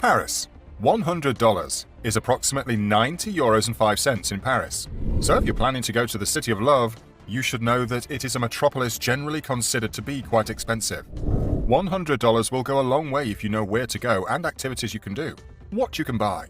Paris. $100 is approximately 90 euros and 5 cents in Paris. So if you're planning to go to the City of Love, you should know that it is a metropolis generally considered to be quite expensive. $100 will go a long way if you know where to go and activities you can do. What you can buy.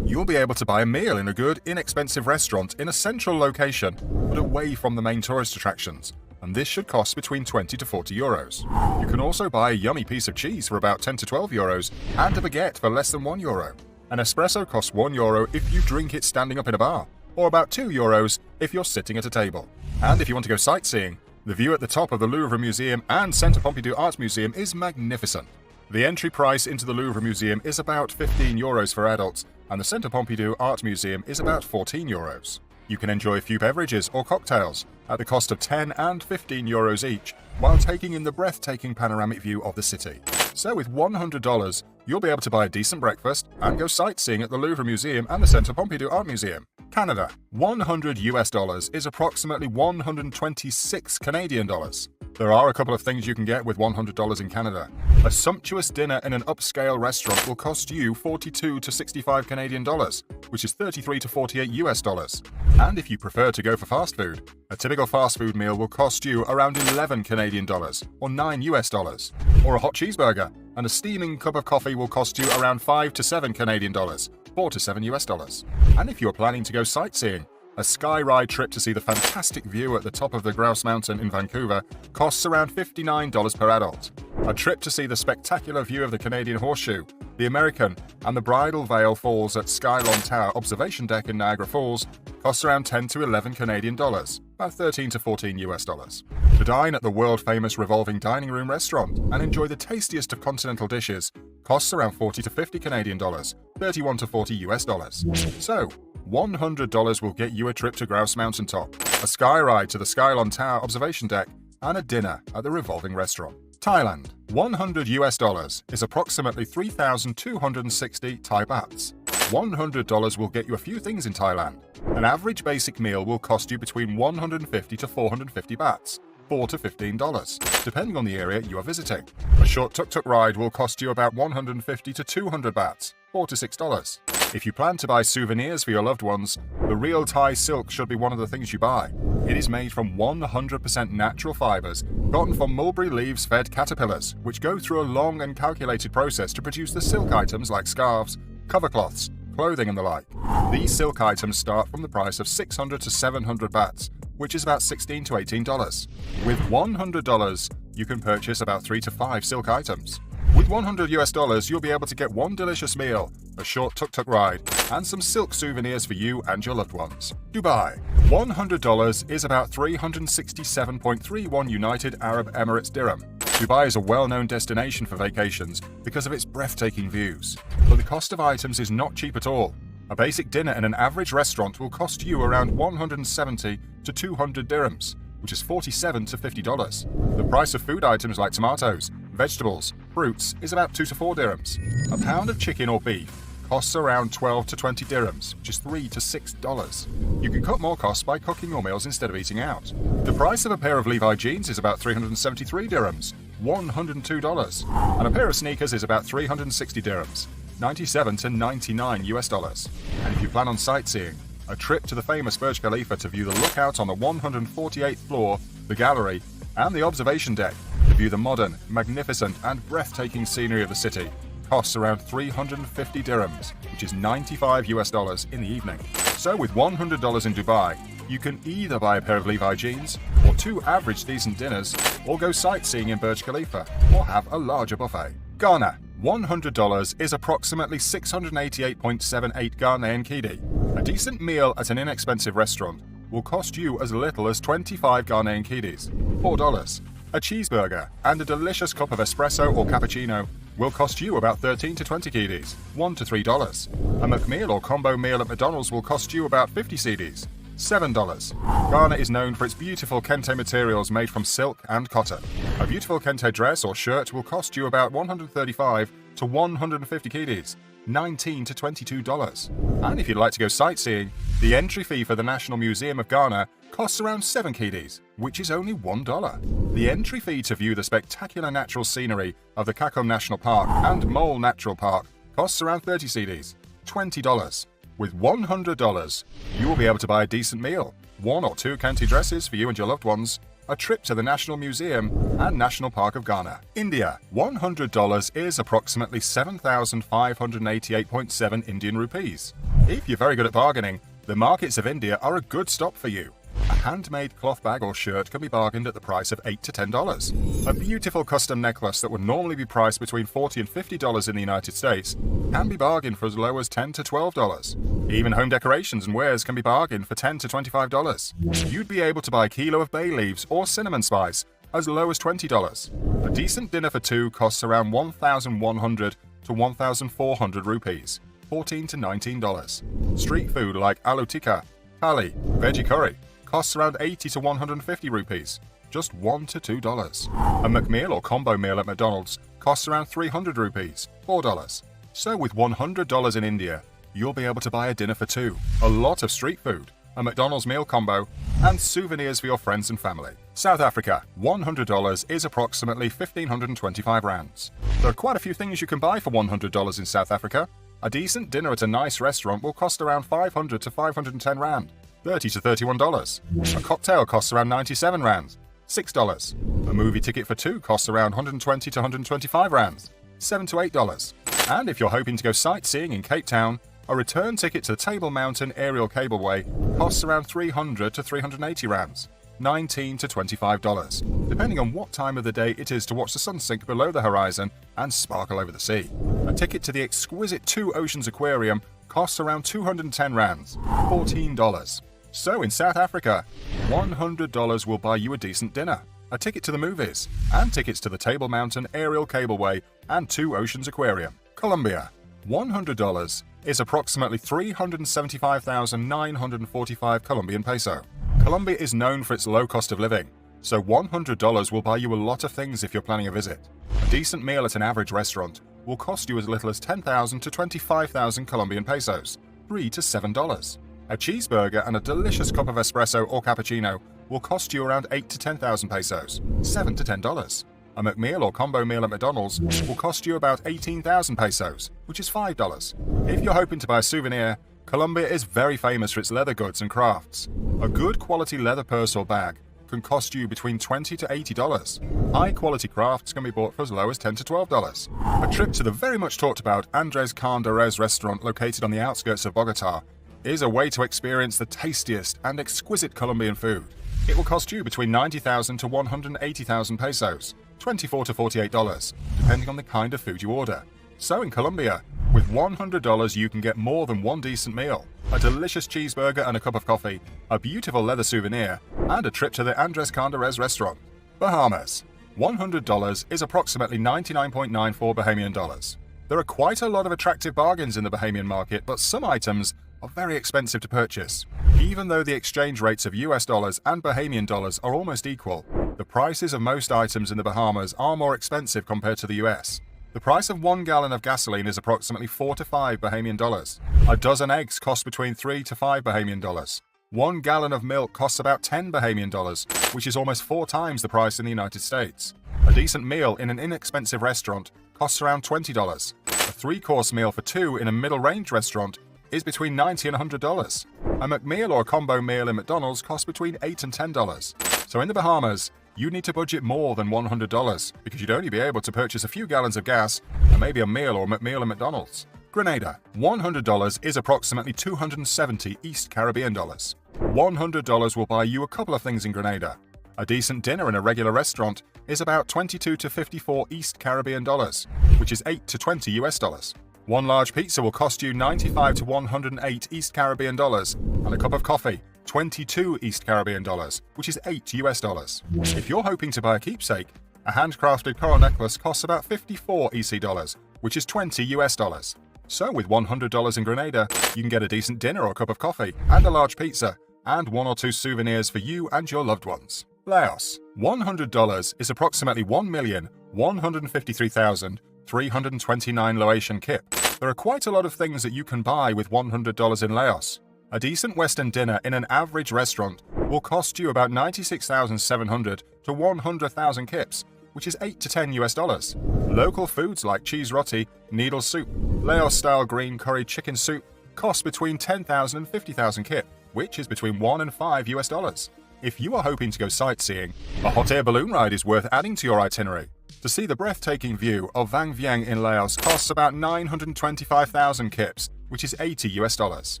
You'll be able to buy a meal in a good, inexpensive restaurant in a central location, but away from the main tourist attractions, and this should cost between 20 to 40 euros. You can also buy a yummy piece of cheese for about 10 to 12 euros and a baguette for less than 1 euro. An espresso costs 1 euro if you drink it standing up in a bar, or about 2 euros if you're sitting at a table. And if you want to go sightseeing, the view at the top of the Louvre Museum and Centre Pompidou Art Museum is magnificent. The entry price into the Louvre Museum is about 15 euros for adults, and the Centre Pompidou Art Museum is about 14 euros. You can enjoy a few beverages or cocktails at the cost of 10 and 15 euros each, while taking in the breathtaking panoramic view of the city. So with $100, you'll be able to buy a decent breakfast and go sightseeing at the Louvre Museum and the Centre Pompidou Art Museum. Canada. $100 is approximately 126 Canadian dollars. There are a couple of things you can get with $100 in Canada. A sumptuous dinner in an upscale restaurant will cost you 42 to 65 Canadian dollars, which is 33 to 48 US dollars. And if you prefer to go for fast food, a typical fast food meal will cost you around 11 Canadian dollars, or 9 US dollars. Or a hot cheeseburger and a steaming cup of coffee will cost you around 5 to 7 Canadian dollars, 4 to 7 US dollars. And if you're planning to go sightseeing, a sky ride trip to see the fantastic view at the top of the Grouse Mountain in Vancouver costs around $59 per adult. A trip to see the spectacular view of the Canadian Horseshoe, the American, and the Bridal Veil Falls at Skylon Tower Observation Deck in Niagara Falls costs around 10 to 11 Canadian dollars, about 13 to 14 US dollars. To dine at the world-famous revolving dining room restaurant and enjoy the tastiest of continental dishes costs around 40 to 50 Canadian dollars, 31 to 40 US dollars. So, $100 will get you a trip to Grouse Mountain Top, a sky ride to the Skylon Tower Observation Deck, and a dinner at the revolving restaurant. Thailand. $100 is approximately 3,260 Thai bahts. $100 will get you a few things in Thailand. An average basic meal will cost you between 150 to 450 bahts, $4 to $15, depending on the area you are visiting. A short tuk-tuk ride will cost you about 150 to 200 bahts, $4 to $6. If you plan to buy souvenirs for your loved ones, the real Thai silk should be one of the things you buy. It is made from 100% natural fibers, gotten from mulberry leaves-fed caterpillars, which go through a long and calculated process to produce the silk items like scarves, cover cloths, clothing and the like. These silk items start from the price of 600 to 700 bahts, which is about $16 to $18. With $100, you can purchase about 3 to 5 silk items. With $100, you'll be able to get one delicious meal, a short tuk-tuk ride, and some silk souvenirs for you and your loved ones. Dubai. $100 is about 367.31 United Arab Emirates dirham. Dubai is a well-known destination for vacations because of its breathtaking views. But the cost of items is not cheap at all. A basic dinner in an average restaurant will cost you around 170 to 200 dirhams, which is $47 to $50. The price of food items like tomatoes, vegetables, fruits is about 2 to 4 dirhams. A pound of chicken or beef costs around 12 to 20 dirhams, which is $3 to $6. You can cut more costs by cooking your meals instead of eating out. The price of a pair of Levi jeans is about 373 dirhams, $102, and a pair of sneakers is about 360 dirhams, 97 to 99 US dollars. And if you plan on sightseeing, a trip to the famous Burj Khalifa to view the lookout on the 148th floor, the gallery, and the observation deck to view the modern, magnificent, and breathtaking scenery of the city costs around 350 dirhams, which is 95 US dollars in the evening. So with $100 in Dubai, you can either buy a pair of Levi jeans, or 2 average decent dinners, or go sightseeing in Burj Khalifa, or have a larger buffet. Ghana. $100 is approximately 688.78 Ghanaian kidi. A decent meal at an inexpensive restaurant will cost you as little as 25 Ghanaian kidis, $4. A cheeseburger and a delicious cup of espresso or cappuccino will cost you about 13 to 20 kidis, $1 to $3. A McMeal or combo meal at McDonald's will cost you about 50 cedis, $7. Ghana is known for its beautiful kente materials made from silk and cotton. A beautiful kente dress or shirt will cost you about 135 to 150 kidis, $19 to $22. And if you'd like to go sightseeing, the entry fee for the National Museum of Ghana costs around 7 kidis, which is only $1. The entry fee to view the spectacular natural scenery of the Kakum National Park and Mole Natural Park costs around 30 cedis, $20. With $100, you will be able to buy a decent meal, 1 or 2 county dresses for you and your loved ones, a trip to the National Museum and National Park of Ghana. India, $100 is approximately 7,588.7 Indian rupees. If you're very good at bargaining, the markets of India are a good stop for you. A handmade cloth bag or shirt can be bargained at the price of $8 to $10. A beautiful custom necklace that would normally be priced between $40 and $50 in the United States can be bargained for as low as $10 to $12. Even home decorations and wares can be bargained for $10 to $25. You'd be able to buy a kilo of bay leaves or cinnamon spice as low as $20. A decent dinner for 2 costs around 1,100 to 1,400 rupees, $14 to $19. Street food like aloo tikka, thali, veggie curry costs around 80 to 150 rupees, just $1 to $2. A McMeal or combo meal at McDonald's costs around 300 rupees, $4. So with $100 in India, you'll be able to buy a dinner for 2, a lot of street food, a McDonald's meal combo, and souvenirs for your friends and family. South Africa, $100 is approximately 1,525 rands. There are quite a few things you can buy for $100 in South Africa. A decent dinner at a nice restaurant will cost around 500 to 510 rand, $30 to $31. A cocktail costs around 97 rands, $6. A movie ticket for 2 costs around 120 to 125 rands, $7 to $8. And if you're hoping to go sightseeing in Cape Town, a return ticket to the Table Mountain Aerial Cableway costs around 300 to 380 rands, $19 to $25, depending on what time of the day it is to watch the sun sink below the horizon and sparkle over the sea. A ticket to the exquisite Two Oceans Aquarium costs around 210 rands, $14. So in South Africa, $100 will buy you a decent dinner, a ticket to the movies, and tickets to the Table Mountain Aerial Cableway and Two Oceans Aquarium. Colombia, $100 is approximately 375,945 Colombian peso. Colombia is known for its low cost of living, so $100 will buy you a lot of things if you're planning a visit. A decent meal at an average restaurant will cost you as little as 10,000 to 25,000 Colombian pesos, $3 to $7. A cheeseburger and a delicious cup of espresso or cappuccino will cost you around 8 to 10,000 pesos, $7 to $10. A McMeal or combo meal at McDonald's will cost you about 18,000 pesos, which is $5. If you're hoping to buy a souvenir, Colombia is very famous for its leather goods and crafts. A good quality leather purse or bag can cost you between $20 to $80. High quality crafts can be bought for as low as $10 to $12. A trip to the very much talked about Andres Carnes restaurant located on the outskirts of Bogota is a way to experience the tastiest and exquisite Colombian food. It will cost you between 90,000 to 180,000 pesos, $24 to $48, depending on the kind of food you order. So in Colombia, with $100 you can get more than one decent meal, a delicious cheeseburger and a cup of coffee, a beautiful leather souvenir, and a trip to the Andres Carnes restaurant. Bahamas, $100 is approximately 99.94 Bahamian dollars. There are quite a lot of attractive bargains in the Bahamian market, but some items are very expensive to purchase. Even though the exchange rates of US dollars and Bahamian dollars are almost equal, the prices of most items in the Bahamas are more expensive compared to the US. The price of 1 gallon of gasoline is approximately 4 to 5 Bahamian dollars. A dozen eggs cost between 3 to 5 Bahamian dollars. 1 gallon of milk costs about 10 Bahamian dollars, which is almost 4 times the price in the United States. A decent meal in an inexpensive restaurant costs around $20. A 3-course meal for 2 in a middle-range restaurant is between $90 and $100. A McMeal or a combo meal in McDonald's costs between $8 and $10. So in the Bahamas, you need to budget more than $100 because you'd only be able to purchase a few gallons of gas and maybe a meal or McMeal at McDonald's. Grenada, $100 is approximately 270 East Caribbean dollars. $100 will buy you a couple of things in Grenada. A decent dinner in a regular restaurant is about 22 to 54 East Caribbean dollars, which is 8 to 20 US dollars. One large pizza will cost you 95 to 108 East Caribbean dollars, and a cup of coffee, 22 East Caribbean dollars, which is 8 US dollars. If you're hoping to buy a keepsake, a handcrafted coral necklace costs about 54 EC dollars, which is 20 US dollars. So with $100 in Grenada, you can get a decent dinner or a cup of coffee, and a large pizza, and 1 or 2 souvenirs for you and your loved ones. Laos, $100 is approximately 1,153,329 Laotian kip. There are quite a lot of things that you can buy with $100 in Laos. A decent Western dinner in an average restaurant will cost you about 96,700 to 100,000 kips, which is 8 to 10 US dollars. Local foods like cheese roti, needle soup, Laos-style green curry chicken soup cost between 10,000 and 50,000 kip, which is between 1 and 5 US dollars. If you are hoping to go sightseeing, a hot air balloon ride is worth adding to your itinerary. To see the breathtaking view of Vang Vieng in Laos costs about 925,000 kips, which is 80 US dollars.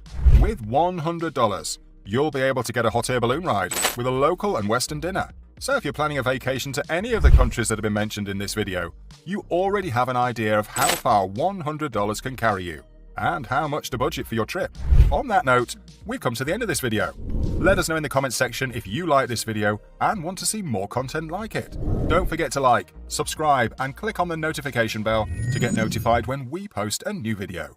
With $100, you'll be able to get a hot air balloon ride with a local and Western dinner. So if you're planning a vacation to any of the countries that have been mentioned in this video, you already have an idea of how far $100 can carry you, and how much to budget for your trip. On that note, we've come to the end of this video. Let us know in the comments section if you like this video and want to see more content like it. Don't forget to like, subscribe, and click on the notification bell to get notified when we post a new video.